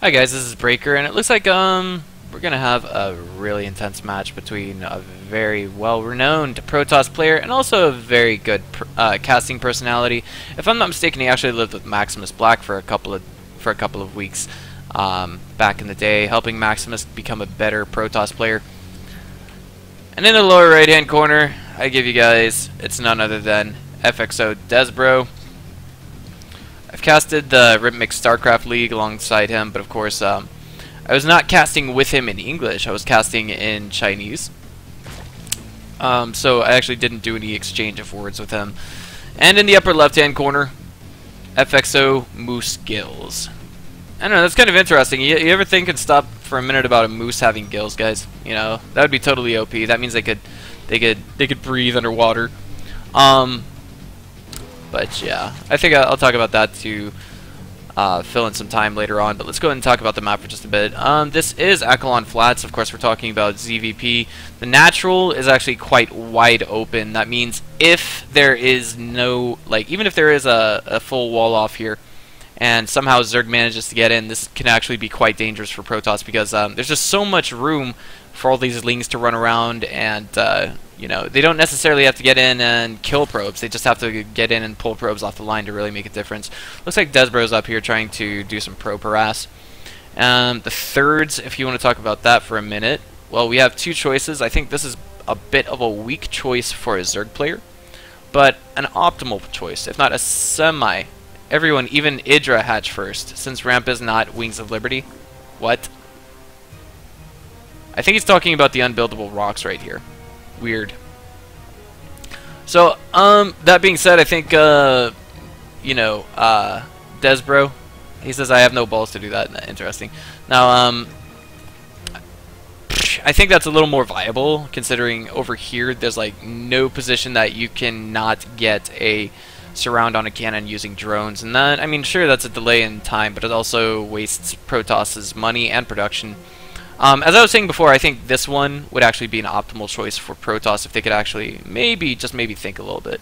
Hi guys, this is Breaker, and it looks like we're gonna have a really intense match between a very well-renowned Protoss player and also a very good casting personality. If I'm not mistaken, he actually lived with Maximus Black for a couple of weeks back in the day, helping Maximus become a better Protoss player. And in the lower right-hand corner, I give you guys, it's none other than FXOdesBro. I've casted the Rhythmic StarCraft League alongside him, but of course, I was not casting with him in English. I was casting in Chinese. So I actually didn't do any exchange of words with him. And in the upper left-hand corner, FXO Moosegills. I don't know, that's kind of interesting. You ever think and stop for a minute about a moose having gills, guys? You know, that would be totally OP. That means they could breathe underwater. But yeah, I think I'll talk about that to fill in some time later on. But let's go ahead and talk about the map for just a bit. This is Akilon Flats. Of course, we're talking about ZVP. The natural is actually quite wide open. That means if there is no, even if there is a full wall off here, and somehow Zerg manages to get in, this can actually be quite dangerous for Protoss because there's just so much room for all these lings to run around, and you know, they don't necessarily have to get in and kill probes. They just have to get in and pull probes off the line to really make a difference. Looks like Desbro's up here trying to do some probe harass. The thirds, if you want to talk about that for a minute, well, we have two choices. I think this is a bit of a weak choice for a Zerg player, but an optimal choice, if not a semi. Everyone, even Idra, hatch first, since ramp is not Wings of Liberty. What? I think he's talking about the unbuildable rocks right here. Weird. So, that being said, I think, you know, Desbro, he says I have no balls to do that. Interesting. Now, I think that's a little more viable, considering over here there's, like, no position that you cannot get a surround on a cannon using drones, and that, I mean, sure, that's a delay in time, but it also wastes Protoss's money and production. As I was saying before, I think this one would actually be an optimal choice for Protoss if they could actually maybe think a little bit.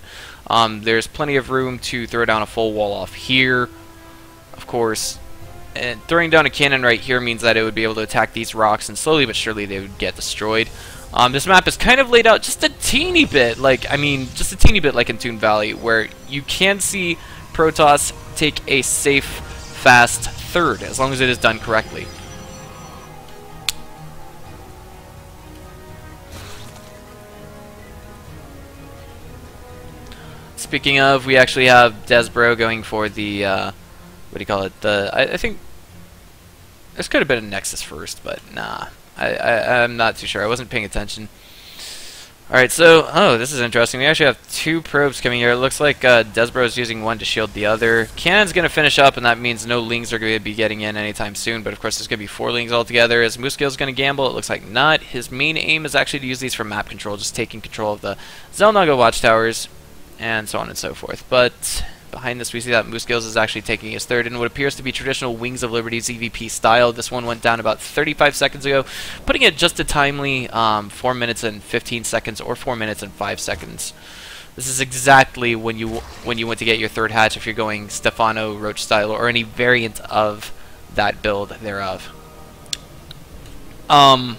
There's plenty of room to throw down a full wall off here, of course, and throwing down a cannon right here means that it would be able to attack these rocks, and slowly but surely they would get destroyed. This map is kind of laid out just a teeny bit, just a teeny bit like in Toon Valley, where you can see Protoss take a safe, fast third, as long as it is done correctly. Speaking of, we actually have Desbro going for the, what do you call it, I think this could have been a Nexus first, but nah. I'm not too sure. I wasn't paying attention. Alright, so, oh, this is interesting. We actually have two probes coming here. It looks like Desbro is using one to shield the other. Cannon's going to finish up, and that means no lings are going to be getting in anytime soon. But, of course, there's going to be 4 lings altogether. Is Moosegills going to gamble? It looks like not. His main aim is actually to use these for map control, just taking control of the Zelnaga watchtowers, and so on and so forth. But behind this, we see that Moosegills is actually taking his third in what appears to be traditional Wings of Liberty ZVP style. This one went down about 35 seconds ago, putting it just a timely 4 minutes and 15 seconds or 4 minutes and 5 seconds. This is exactly when you want to get your third hatch if you're going Stefano Roach style or any variant of that build thereof. Oh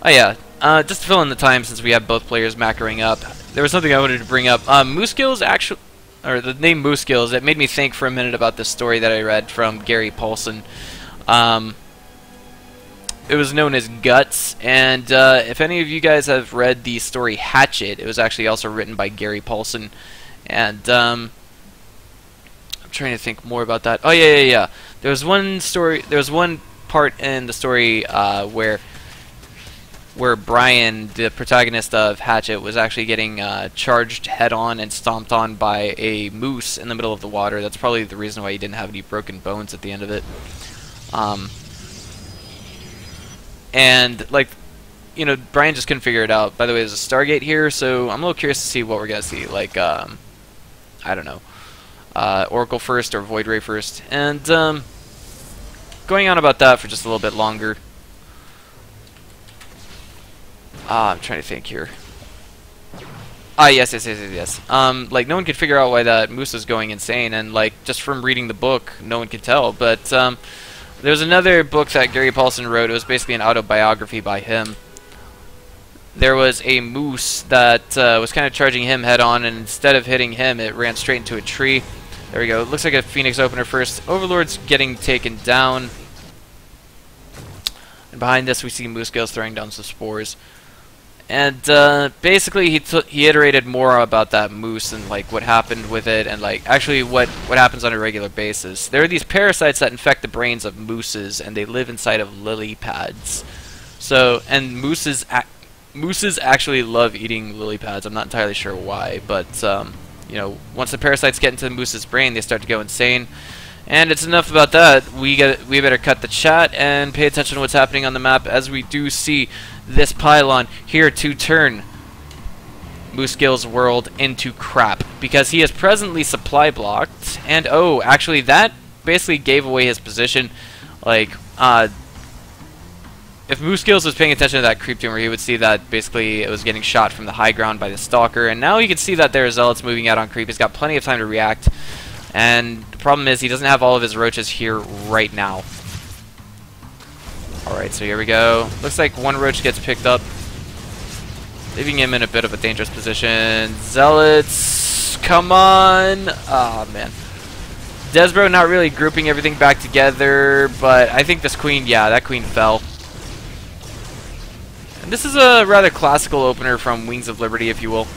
yeah, just to fill in the time since we have both players macroing up, there was something I wanted to bring up. Moosegills actually, or the name Moosegills, it made me think for a minute about this story that I read from Gary Paulson. It was known as Guts, and if any of you guys have read the story Hatchet, it was actually also written by Gary Paulson. And I'm trying to think more about that. Oh yeah. There was one part in the story where Brian, the protagonist of Hatchet, was actually getting charged head-on and stomped on by a moose in the middle of the water. That's probably the reason why he didn't have any broken bones at the end of it. And, like, you know, Brian just couldn't figure it out. By the way, there's a Stargate here, so I'm a little curious to see what we're going to see. Like, I don't know, Oracle first or Void Ray first. And going on about that for just a little bit longer. I'm trying to think here. Yes. Like, no one could figure out why that moose is going insane, and, like, just from reading the book, no one could tell. But There was another book that Gary Paulson wrote. It was basically an autobiography by him. There was a moose that was kind of charging him head on, and instead of hitting him, it ran straight into a tree. There we go. It looks like a Phoenix opener first. Overlord's getting taken down. And behind this, we see Moosegills throwing down some spores. And basically, he iterated more about that moose and like what happened with it, and like actually what happens on a regular basis. There are these parasites that infect the brains of mooses, and they live inside of lily pads. So, and mooses actually love eating lily pads. I'm not entirely sure why, but you know, once the parasites get into the moose's brain, they start to go insane. And it's enough about that. We better cut the chat and pay attention to what's happening on the map, as we do see this pylon here to turn Moosegills' world into crap, because he is presently supply blocked. And oh, actually that basically gave away his position. Like if Moosegills was paying attention to that creep tumor, he would see that basically it was getting shot from the high ground by the stalker, and now he can see that there are zealots moving out on creep. He's got plenty of time to react, and the problem is he doesn't have all of his roaches here right now. Alright, so here we go. Looks like one roach gets picked up, leaving him in a bit of a dangerous position. Zealots, come on! Ah, man. FXOdesBro not really grouping everything back together, but I think this queen, yeah, that queen fell. And this is a rather classical opener from Wings of Liberty, if you will.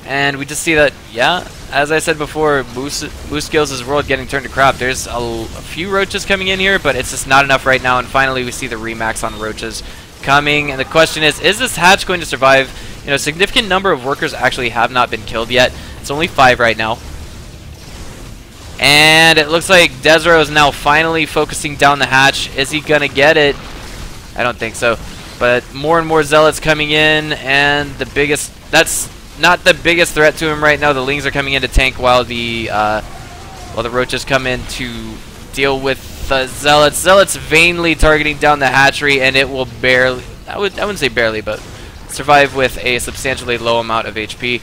And we just see that, yeah, as I said before, Moosegills' world getting turned to crap. There's a few roaches coming in here, but it's just not enough right now. And finally, we see the remax on roaches coming. And the question is this hatch going to survive? You know, a significant number of workers actually have not been killed yet. It's only 5 right now. And it looks like FXO is now finally focusing down the hatch. Is he going to get it? I don't think so. But more and more zealots coming in, and the biggest... That's not the biggest threat to him right now. The lings are coming in to tank while the roaches come in to deal with the zealots. Zealots vainly targeting down the hatchery, and it will barely... I wouldn't say barely, but survive with a substantially low amount of HP.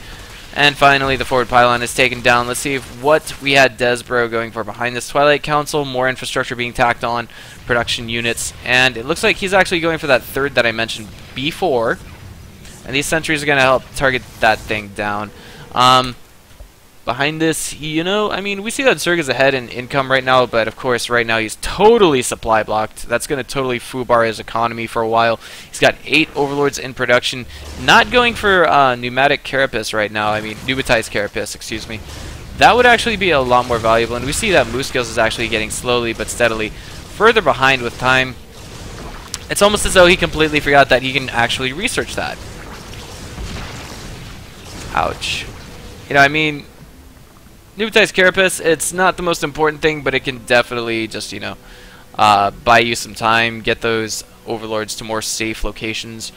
And finally, the forward pylon is taken down. Let's see if what we had FXOdesBro going for behind this Twilight Council. More infrastructure being tacked on, production units. And it looks like he's actually going for that third that I mentioned before. And these sentries are going to help target that thing down. Behind this, you know, I mean, we see that Zerg is ahead in income right now, but of course, right now he's totally supply blocked. That's going to totally foobar his economy for a while. He's got 8 overlords in production. Not going for pneumatic carapace right now. I mean, pneumatized carapace, excuse me. That would actually be a lot more valuable, and we see that Moosegills is actually getting slowly but steadily further behind with time. It's almost as though he completely forgot that he can actually research that. Ouch. You know, I mean, pneumatized carapace, it's not the most important thing, but it can definitely just, you know, buy you some time, get those overlords to more safe locations.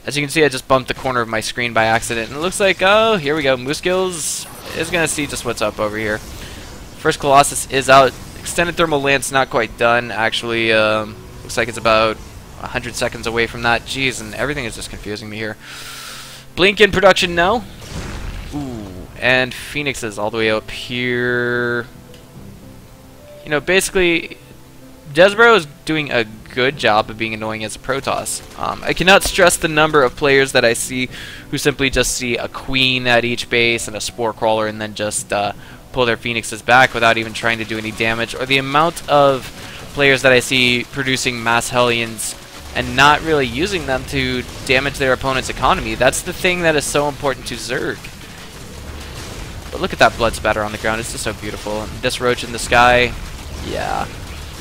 As you can see, I just bumped the corner of my screen by accident, and it looks like, oh, here we go. Moosegills is going to see just what's up over here. First Colossus is out. Extended Thermal Lance not quite done, actually. Looks like it's about 100 seconds away from that. Jeez, and everything is just confusing me here. Blink in production now. Ooh, and Phoenix is all the way up here. You know, basically, FXOdesBro is doing a good job of being annoying as a Protoss. I cannot stress the number of players that I see who simply just see a queen at each base and a spore crawler and then just pull their Phoenixes back without even trying to do any damage, or the amount of players that I see producing mass Hellions and not really using them to damage their opponent's economy. That's the thing that is so important to Zerg. But look at that blood spatter on the ground. It's just so beautiful. And this roach in the sky, yeah,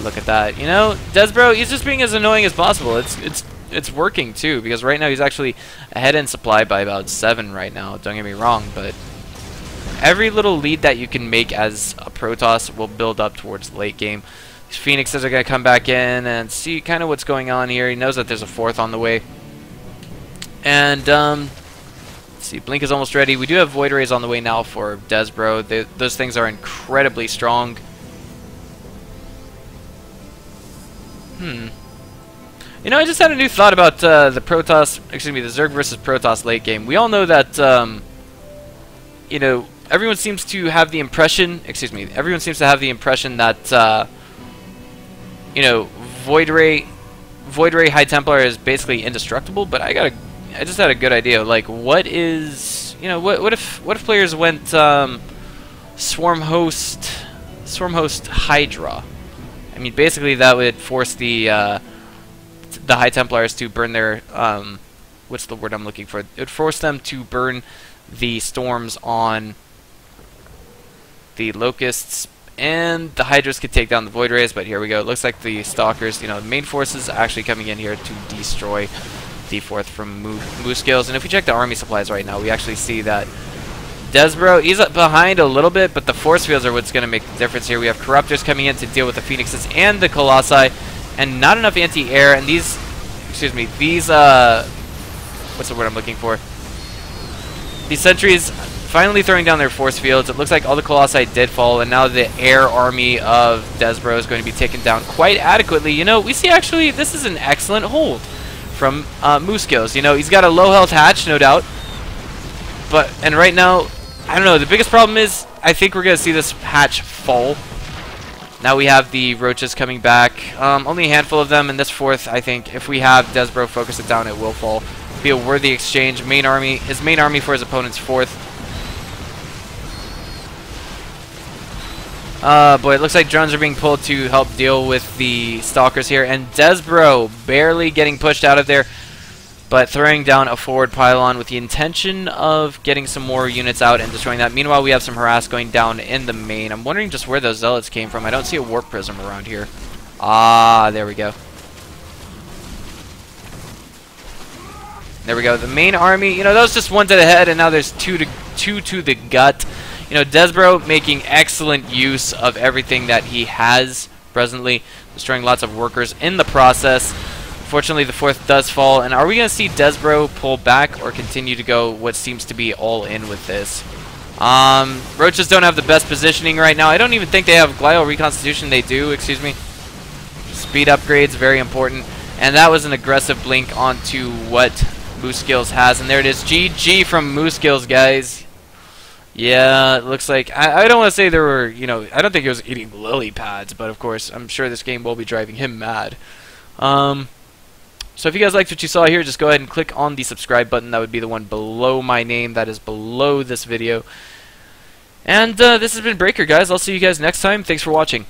look at that. You know, FXOdesBro, he's just being as annoying as possible. It's working too, because right now he's actually ahead in supply by about 7 right now. Don't get me wrong, but every little lead that you can make as a Protoss will build up towards the late game. These Phoenixes are going to come back in and see kind of what's going on here. He knows that there's a 4th on the way. And, let's see, Blink is almost ready. We do have Void Rays on the way now for FXOdesBro. Those things are incredibly strong. You know, I just had a new thought about the Zerg versus Protoss late game. We all know that, you know, everyone seems to have the impression, everyone seems to have the impression that, you know, Void Ray High Templar is basically indestructible, but I just had a good idea. Like, what is, you know, what if players went Swarm Host Hydra? I mean, basically that would force the High Templars to burn their what's the word I'm looking for? It would force them to burn the storms on the Locusts, and the Hydras could take down the Void Rays, but here we go. It looks like the Stalkers, you know, the main forces actually coming in here to destroy the 4th from Moosegills. And if we check the army supplies right now, we actually see that FXOdesBro, he's behind a little bit, but the force fields are what's going to make the difference here. We have Corruptors coming in to deal with the Phoenixes and the Colossi, and not enough anti-air, and these, what's the word I'm looking for? These sentries finally throwing down their force fields. It looks like all the Colossi did fall, and now the air army of FXOdesBro is going to be taken down quite adequately. You know, we see actually this is an excellent hold from Moosegills. You know, he's got a low health hatch, no doubt. And right now, I don't know, the biggest problem is I think we're going to see this hatch fall. Now we have the roaches coming back. Only a handful of them, and this 4th, I think, if we have FXOdesBro focus it down, it will fall. Be a worthy exchange. His main army for his opponent's 4th. Boy, it looks like drones are being pulled to help deal with the Stalkers here, and FXOdesBro barely getting pushed out of there, but throwing down a forward pylon with the intention of getting some more units out and destroying that. Meanwhile, we have some harass going down in the main. I'm wondering just where those zealots came from. I don't see a warp prism around here. Ah, there we go. There we go. The main army, you know, that was just 1 to the head, and now there's 2 to the gut. You know, FXOdesBro making excellent use of everything that he has presently, destroying lots of workers in the process. Fortunately, the 4th does fall, and are we going to see FXOdesBro pull back or continue to go what seems to be all in with this? Roaches don't have the best positioning right now. I don't even think they have Glial Reconstitution. They do, excuse me. Speed upgrades, very important. And that was an aggressive blink onto what Moosegills has, and there it is. GG from Moosegills, guys. Yeah, it looks like, I don't want to say there were, you know, I don't think he was eating lily pads, but of course, I'm sure this game will be driving him mad. So if you guys liked what you saw here, just go ahead and click on the subscribe button. That would be the one below my name. That is below this video. And this has been Breaker, guys. I'll see you guys next time. Thanks for watching.